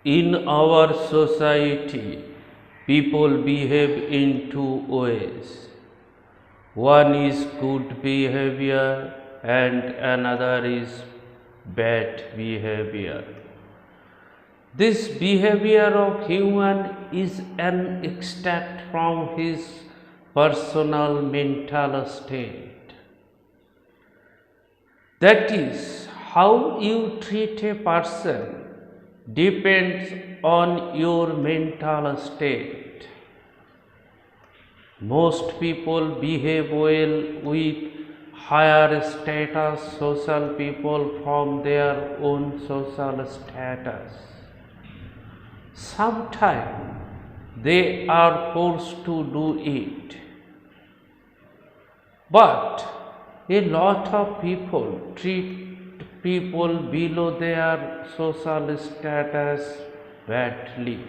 In our society, people behave in two ways. One is good behavior and another is bad behavior. This behavior of human is an extract from his personal mental state. That is, how you treat a person depends on your mental state. Most people behave well with higher status social people from their own social status. Sometimes they are forced to do it. But a lot of people treat people below their social status badly.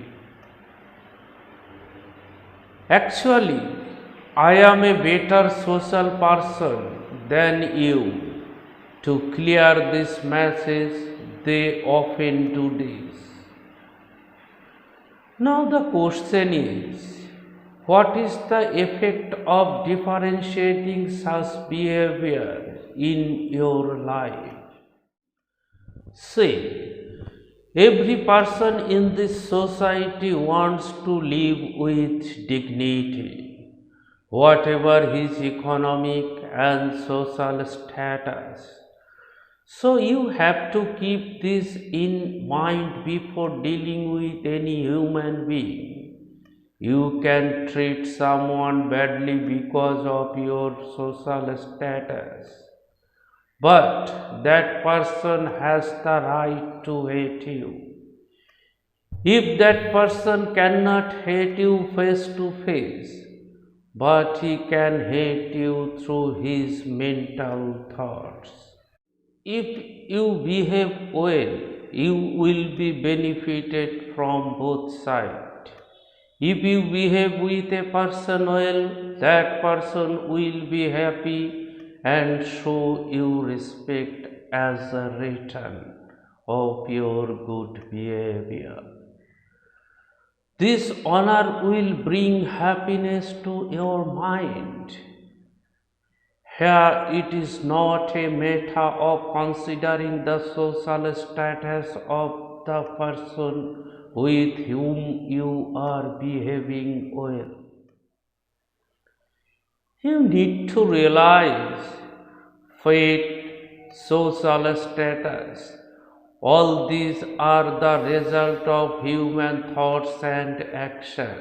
Actually, I am a better social person than you. To clear this message, they often do this. Now the question is, what is the effect of differentiating such behavior in your life? See, every person in this society wants to live with dignity, whatever his economic and social status. So you have to keep this in mind before dealing with any human being. You can treat someone badly because of your social status, but that person has the right to hate you. If that person cannot hate you face to face, but he can hate you through his mental thoughts. If you behave well, you will be benefited from both sides. If you behave with a person well, that person will be happy and show you respect as a return of your good behavior. This honor will bring happiness to your mind. Here it is not a matter of considering the social status of the person with whom you are behaving well. You need to realize faith, social status, all these are the result of human thoughts and action.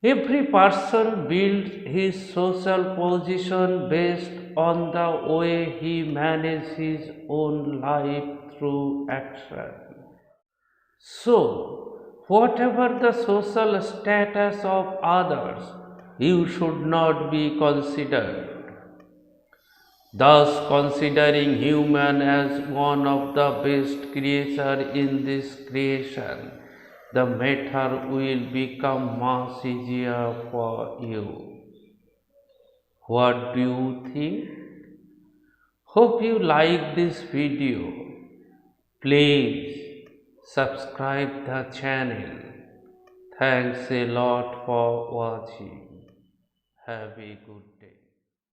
Every person builds his social position based on the way he manages his own life through action. So, whatever the social status of others, you should not be considered. Thus, considering human as one of the best creatures in this creation, the matter will become much easier for you. What do you think? Hope you like this video. Please subscribe the channel. Thanks a lot for watching. Have a good day.